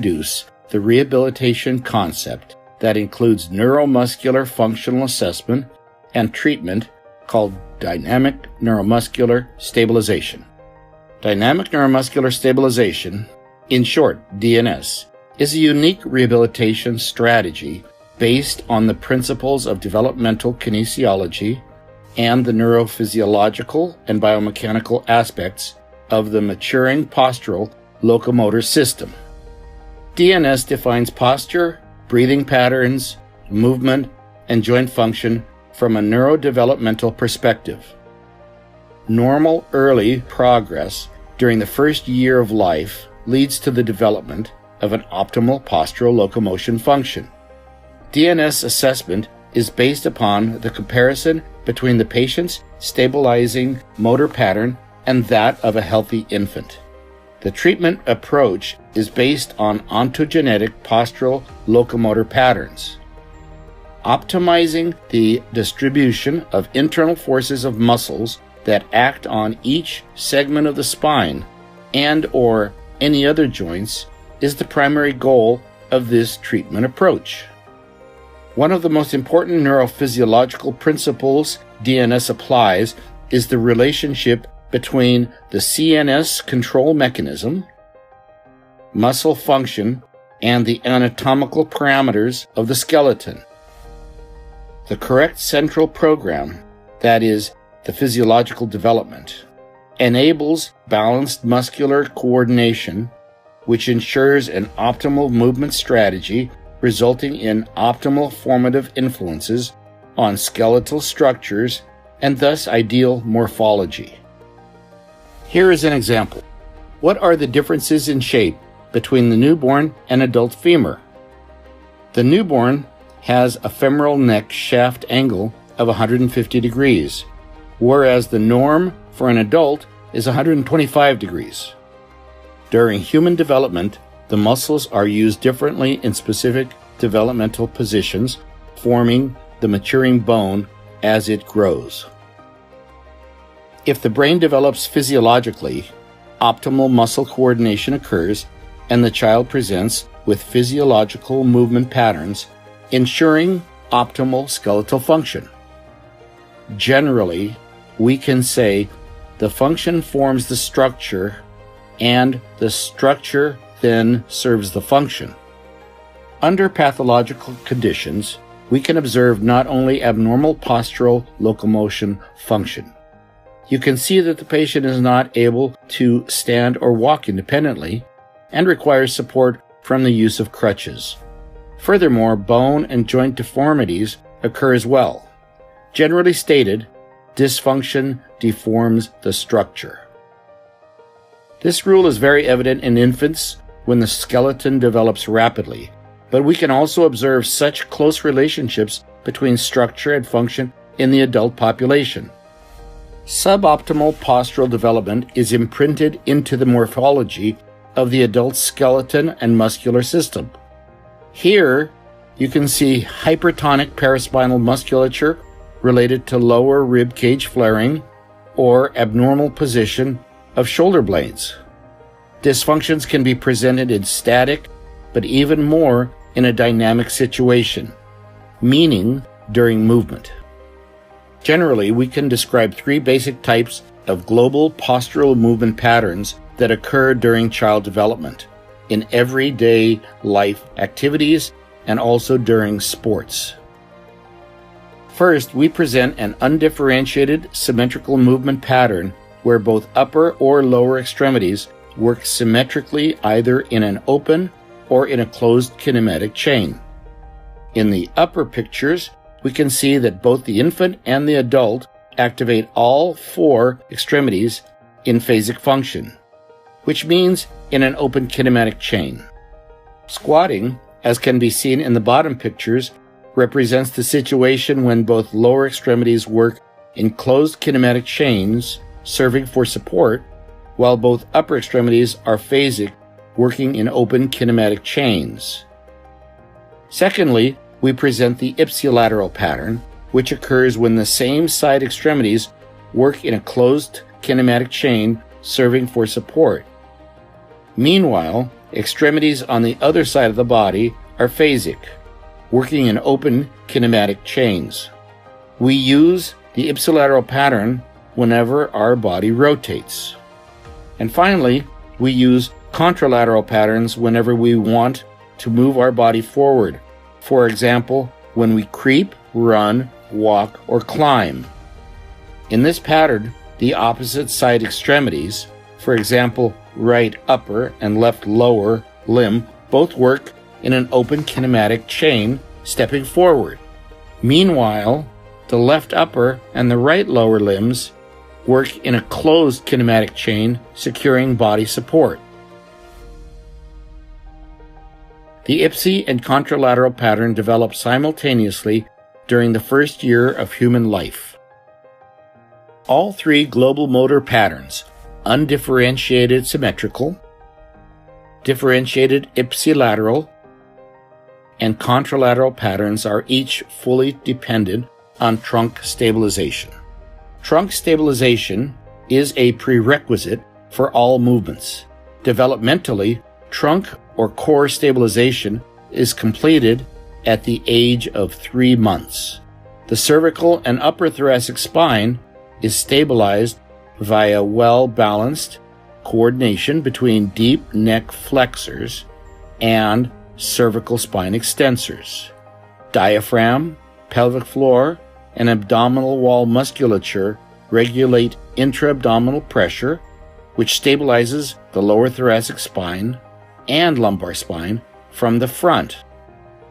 introduce the rehabilitation concept that includes neuromuscular functional assessment and treatment called dynamic neuromuscular stabilization. Dynamic neuromuscular stabilization, in short, DNS, is a unique rehabilitation strategy based on the principles of developmental kinesiology and the neurophysiological and biomechanical aspects of the maturing postural locomotor system. DNS defines posture, breathing patterns, movement, and joint function from a neurodevelopmental perspective. Normal early progress during the first year of life leads to the development of an optimal postural locomotion function. DNS assessment is based upon the comparison between the patient's stabilizing motor pattern and that of a healthy infant. The treatment approach is based on ontogenetic postural locomotor patterns. Optimizing the distribution of internal forces of muscles that act on each segment of the spine and/or any other joints is the primary goal of this treatment approach. One of the most important neurophysiological principles DNS applies is the relationship between the CNS control mechanism, muscle function, and the anatomical parameters of the skeleton. The correct central program, that is, the physiological development, enables balanced muscular coordination, which ensures an optimal movement strategy resulting in optimal formative influences on skeletal structures and thus ideal morphology. Here is an example. What are the differences in shape between the newborn and adult femur? The newborn has a femoral neck shaft angle of 150 degrees, whereas the norm for an adult is 125 degrees. During human development, the muscles are used differently in specific developmental positions, forming the maturing bone as it grows. If the brain develops physiologically, optimal muscle coordination occurs and the child presents with physiological movement patterns, ensuring optimal skeletal function. Generally, we can say the function forms the structure and the structure then serves the function. Under pathological conditions, we can observe not only abnormal postural locomotion function. You can see that the patient is not able to stand or walk independently and requires support from the use of crutches. Furthermore, bone and joint deformities occur as well. Generally stated, dysfunction deforms the structure. This rule is very evident in infants when the skeleton develops rapidly, but we can also observe such close relationships between structure and function in the adult population. Suboptimal postural development is imprinted into the morphology of the adult skeleton and muscular system. Here, you can see hypertonic paraspinal musculature related to lower rib cage flaring or abnormal position of shoulder blades. Dysfunctions can be presented in static, but even more in a dynamic situation, meaning during movement. Generally, we can describe three basic types of global postural movement patterns that occur during child development, in everyday life activities, and also during sports. First, we present an undifferentiated symmetrical movement pattern where both upper or lower extremities work symmetrically either in an open or in a closed kinematic chain. In the upper pictures, we can see that both the infant and the adult activate all four extremities in phasic function, which means in an open kinematic chain. Squatting, as can be seen in the bottom pictures, represents the situation when both lower extremities work in closed kinematic chains, serving for support, while both upper extremities are phasic, working in open kinematic chains. Secondly, we present the ipsilateral pattern, which occurs when the same side extremities work in a closed kinematic chain, serving for support. Meanwhile, Extremities on the other side of the body are phasic, working in open kinematic chains. We use the ipsilateral pattern whenever our body rotates. And finally, we use contralateral patterns whenever we want to move our body forward. For example, when we creep, run, walk, or climb. In this pattern, the opposite side extremities, for example, right upper and left lower limb, both work in an open kinematic chain, stepping forward. Meanwhile, the left upper and the right lower limbs work in a closed kinematic chain, securing body support. The IPSI and contralateral pattern develop simultaneously during the first year of human life. All three global motor patterns, undifferentiated symmetrical, differentiated ipsilateral, and contralateral patterns, are each fully dependent on trunk stabilization. Trunk stabilization is a prerequisite for all movements. Developmentally, trunk or core stabilization is completed at the age of 3 months. The cervical and upper thoracic spine is stabilized via well-balanced coordination between deep neck flexors and cervical spine extensors. Diaphragm, pelvic floor, and abdominal wall musculature regulate intra-abdominal pressure, which stabilizes the lower thoracic spine and lumbar spine from the front.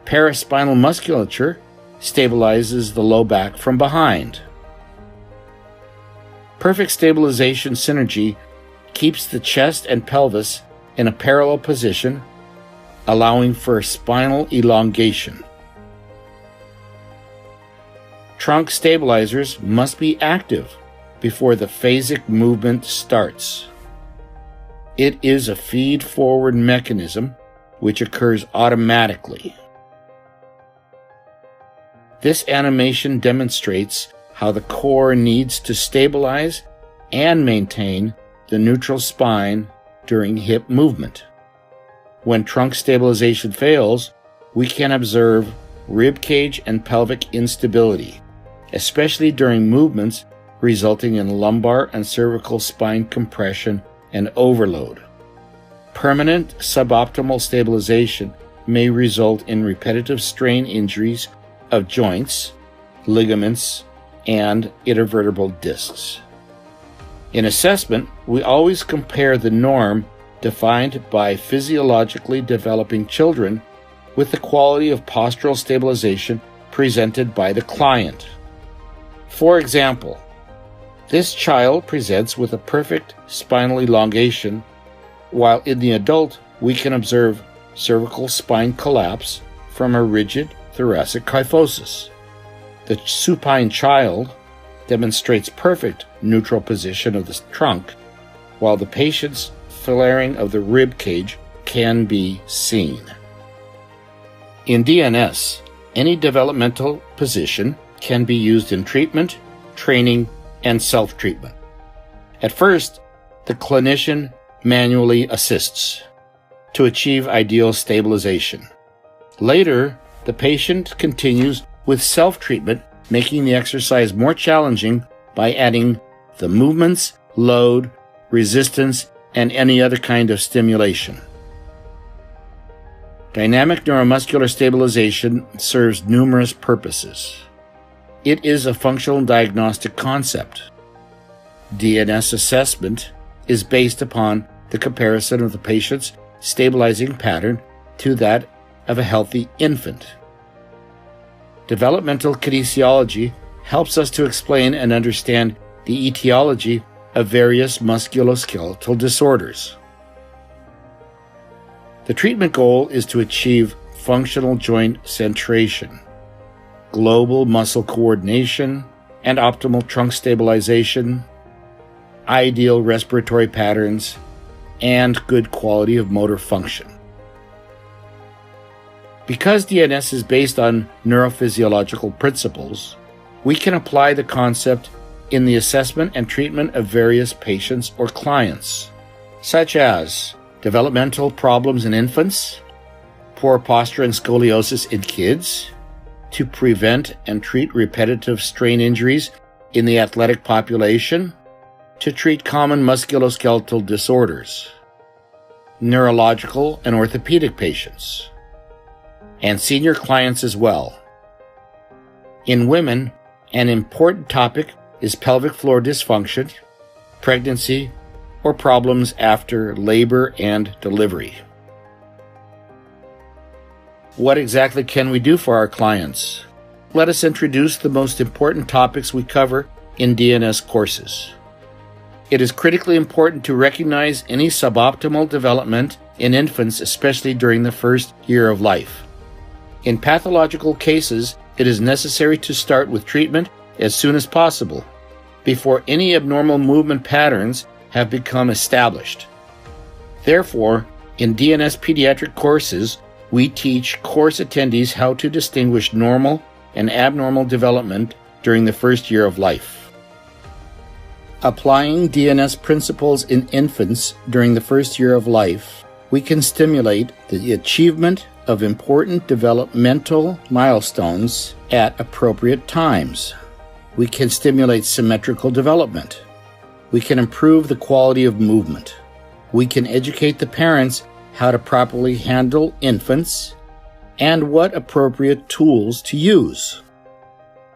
Paraspinal musculature stabilizes the low back from behind. Perfect stabilization synergy keeps the chest and pelvis in a parallel position, allowing for spinal elongation. Trunk stabilizers must be active before the phasic movement starts. It is a feed-forward mechanism which occurs automatically. This animation demonstrates how the core needs to stabilize and maintain the neutral spine during hip movement. When trunk stabilization fails, we can observe rib cage and pelvic instability, especially during movements resulting in lumbar and cervical spine compression and overload. Permanent suboptimal stabilization may result in repetitive strain injuries of joints, ligaments, and intervertebral discs. In assessment, we always compare the norm defined by physiologically developing children with the quality of postural stabilization presented by the client. For example, this child presents with a perfect spinal elongation, while in the adult we can observe cervical spine collapse from a rigid thoracic kyphosis. The supine child demonstrates perfect neutral position of the trunk, while the patient's flaring of the rib cage can be seen. In DNS, any developmental position can be used in treatment, training, and self-treatment. At first, the clinician manually assists to achieve ideal stabilization. Later, the patient continues with self-treatment, making the exercise more challenging by adding the movements, load, resistance, and any other kind of stimulation. Dynamic neuromuscular stabilization serves numerous purposes. It is a functional diagnostic concept. DNS assessment is based upon the comparison of the patient's stabilizing pattern to that of a healthy infant. Developmental kinesiology helps us to explain and understand the etiology of various musculoskeletal disorders. The treatment goal is to achieve functional joint centration, global muscle coordination, and optimal trunk stabilization, ideal respiratory patterns, and good quality of motor function. Because DNS is based on neurophysiological principles, we can apply the concept in the assessment and treatment of various patients or clients, such as developmental problems in infants, poor posture and scoliosis in kids, to prevent and treat repetitive strain injuries in the athletic population, to treat common musculoskeletal disorders, neurological and orthopedic patients, and senior clients as well. In women, an important topic is pelvic floor dysfunction, pregnancy, or problems after labor and delivery. What exactly can we do for our clients? Let us introduce the most important topics we cover in DNS courses. It is critically important to recognize any suboptimal development in infants, especially during the first year of life. In pathological cases, it is necessary to start with treatment as soon as possible, before any abnormal movement patterns have become established. Therefore, in DNS pediatric courses, we teach course attendees how to distinguish normal and abnormal development during the first year of life. Applying DNS principles in infants during the first year of life, we can stimulate the achievement of important developmental milestones at appropriate times. We can stimulate symmetrical development. We can improve the quality of movement. We can educate the parents how to properly handle infants and what appropriate tools to use.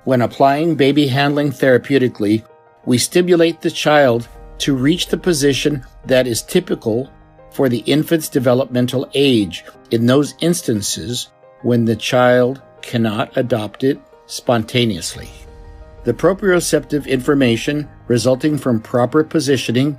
When applying baby handling therapeutically, we stimulate the child to reach the position that is typical for the infant's developmental age in those instances when the child cannot adopt it spontaneously. The proprioceptive information resulting from proper positioning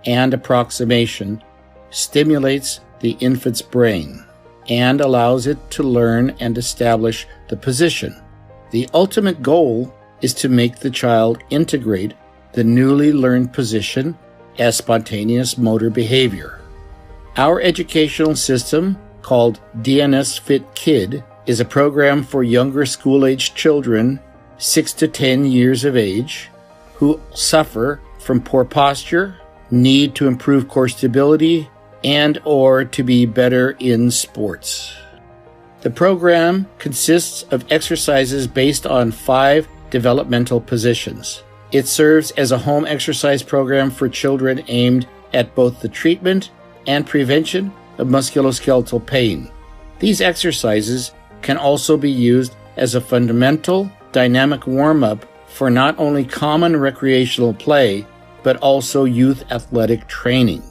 and approximation stimulates the infant's brain and allows it to learn and establish the position. The ultimate goal is to make the child integrate the newly learned position as spontaneous motor behavior. Our educational system, called DNS Fit Kid, is a program for younger school-aged children 6 to 10 years of age who suffer from poor posture, need to improve core stability, and or to be better in sports. The program consists of exercises based on 5 developmental positions. It serves as a home exercise program for children aimed at both the treatment and prevention of musculoskeletal pain. These exercises can also be used as a fundamental dynamic warm-up for not only common recreational play, but also youth athletic training.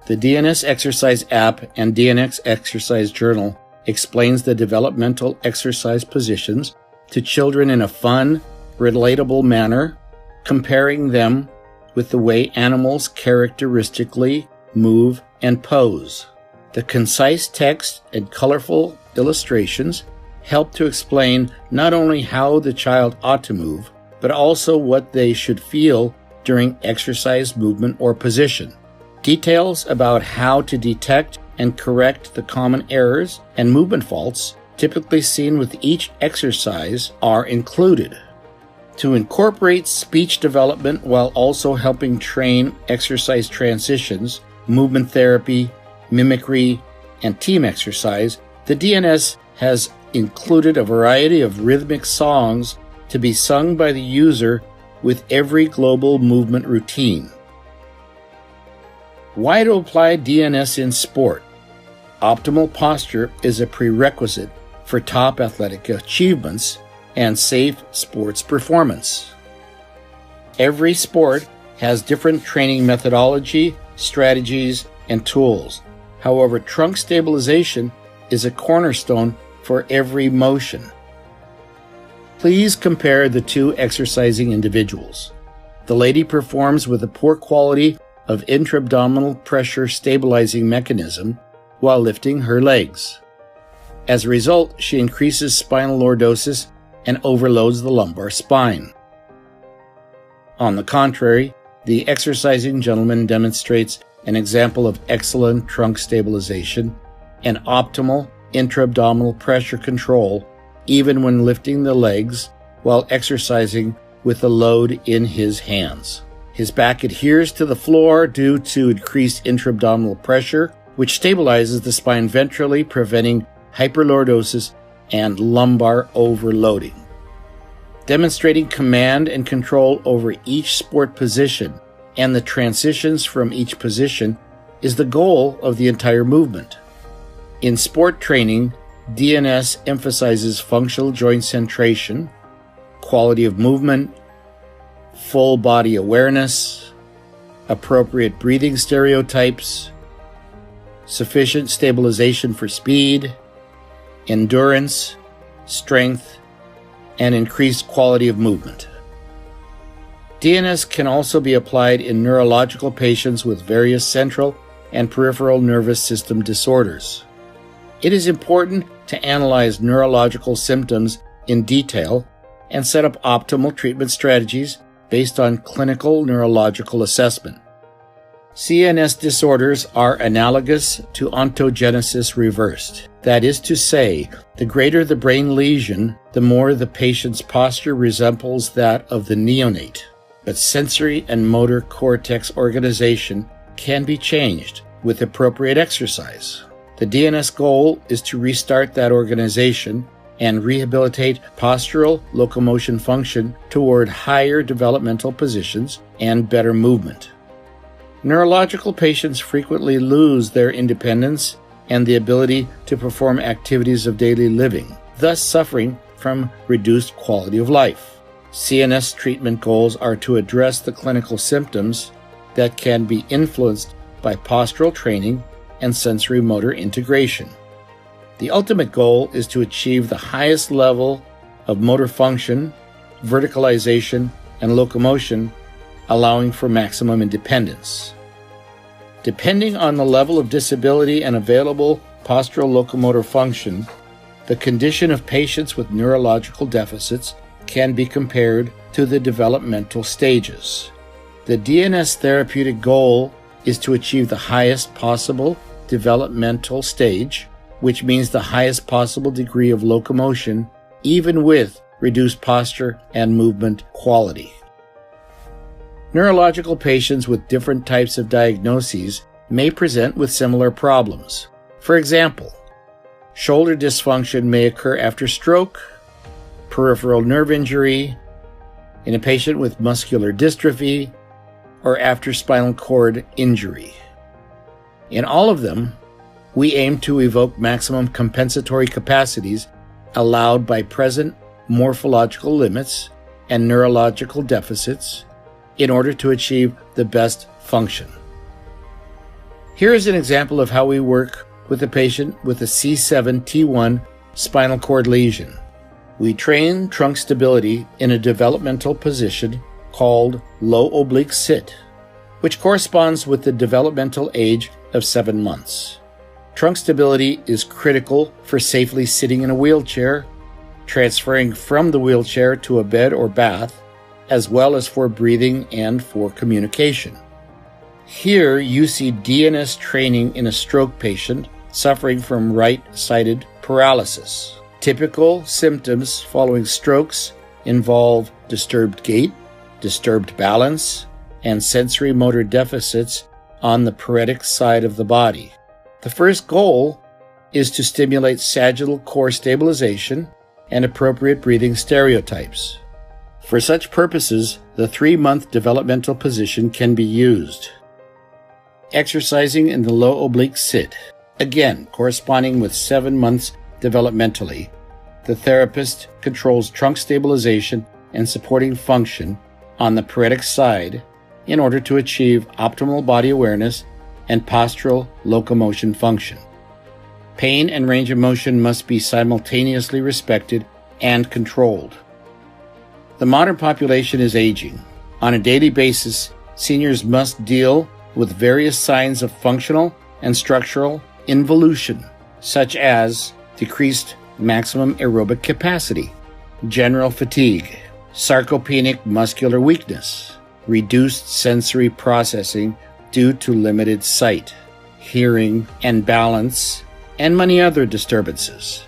The DNS Exercise app and DNS Exercise Journal explains the developmental exercise positions to children in a fun, relatable manner, comparing them with the way animals characteristically move and pose. The concise text and colorful illustrations help to explain not only how the child ought to move, but also what they should feel during exercise movement or position. Details about how to detect and correct the common errors and movement faults typically seen with each exercise are included. To incorporate speech development while also helping train exercise transitions, movement therapy, mimicry, and team exercise, the DNS has included a variety of rhythmic songs to be sung by the user with every global movement routine. Why to apply DNS in sport? Optimal posture is a prerequisite for top athletic achievements and safe sports performance. Every sport has different training methodology, strategies, and tools. However, trunk stabilization is a cornerstone for every motion. Please compare the 2 exercising individuals. The lady performs with a poor quality of intra-abdominal pressure stabilizing mechanism while lifting her legs. As a result, she increases spinal lordosis and overloads the lumbar spine. On the contrary, the exercising gentleman demonstrates an example of excellent trunk stabilization and optimal intra-abdominal pressure control even when lifting the legs while exercising with the load in his hands. His back adheres to the floor due to increased intra-abdominal pressure, which stabilizes the spine ventrally, preventing hyperlordosis and lumbar overloading. Demonstrating command and control over each sport position and the transitions from each position is the goal of the entire movement. In sport training, DNS emphasizes functional joint centration, quality of movement, full body awareness, appropriate breathing stereotypes, sufficient stabilization for speed, endurance, strength, and increased quality of movement. DNS can also be applied in neurological patients with various central and peripheral nervous system disorders. It is important to analyze neurological symptoms in detail and set up optimal treatment strategies based on clinical neurological assessment. CNS disorders are analogous to ontogenesis reversed. That is to say, the greater the brain lesion, the more the patient's posture resembles that of the neonate. But sensory and motor cortex organization can be changed with appropriate exercise. The DNS goal is to restart that organization and rehabilitate postural locomotion function toward higher developmental positions and better movement. Neurological patients frequently lose their independence and the ability to perform activities of daily living, thus suffering from reduced quality of life. CNS treatment goals are to address the clinical symptoms that can be influenced by postural training and sensory motor integration. The ultimate goal is to achieve the highest level of motor function, verticalization, and locomotion, allowing for maximum independence. Depending on the level of disability and available postural locomotor function, the condition of patients with neurological deficits can be compared to the developmental stages. The DNS therapeutic goal is to achieve the highest possible developmental stage, which means the highest possible degree of locomotion, even with reduced posture and movement quality. Neurological patients with different types of diagnoses may present with similar problems. For example, shoulder dysfunction may occur after stroke, peripheral nerve injury, in a patient with muscular dystrophy, or after spinal cord injury. In all of them, we aim to evoke maximum compensatory capacities allowed by present morphological limits and neurological deficits in order to achieve the best function. Here is an example of how we work with a patient with a C7-T1 spinal cord lesion. We train trunk stability in a developmental position called low oblique sit, which corresponds with the developmental age of 7 months. Trunk stability is critical for safely sitting in a wheelchair, transferring from the wheelchair to a bed or bath, as well as for breathing and for communication. Here you see DNS training in a stroke patient suffering from right-sided paralysis. Typical symptoms following strokes involve disturbed gait, disturbed balance, and sensory motor deficits on the paretic side of the body. The first goal is to stimulate sagittal core stabilization and appropriate breathing stereotypes. For such purposes, the 3-month developmental position can be used. Exercising in the low oblique sit, again corresponding with 7 months developmentally, the therapist controls trunk stabilization and supporting function on the paretic side in order to achieve optimal body awareness and postural locomotion function. Pain and range of motion must be simultaneously respected and controlled. The modern population is aging. On a daily basis, seniors must deal with various signs of functional and structural involution, such as decreased maximum aerobic capacity, general fatigue, sarcopenic muscular weakness, reduced sensory processing due to limited sight, hearing, and balance, and many other disturbances.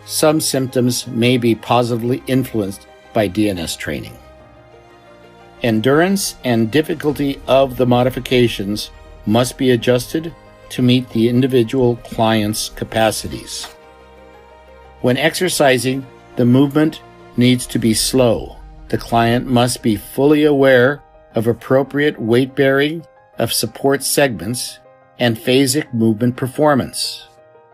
Some symptoms may be positively influenced by DNS training. Endurance and difficulty of the modifications must be adjusted to meet the individual client's capacities. When exercising, the movement needs to be slow. The client must be fully aware of appropriate weight bearing of support segments and phasic movement performance.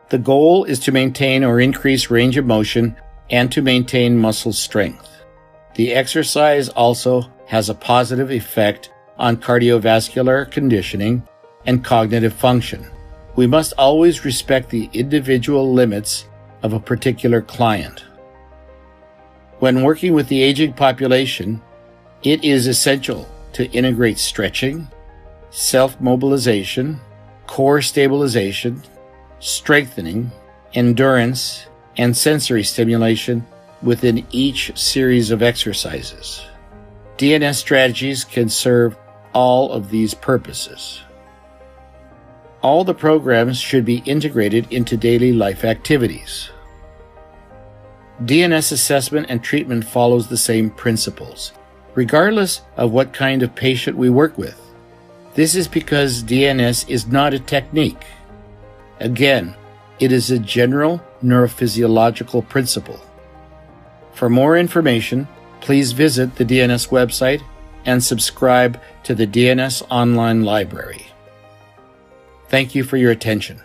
The goal is to maintain or increase range of motion and to maintain muscle strength. The exercise also has a positive effect on cardiovascular conditioning and cognitive function. We must always respect the individual limits of a particular client. When working with the aging population, it is essential to integrate stretching, self-mobilization, core stabilization, strengthening, endurance, and sensory stimulation within each series of exercises. DNS strategies can serve all of these purposes. All the programs should be integrated into daily life activities. DNS assessment and treatment follows the same principles, regardless of what kind of patient we work with. This is because DNS is not a technique. Again, it is a general neurophysiological principle. For more information, please visit the DNS website and subscribe to the DNS online library. Thank you for your attention.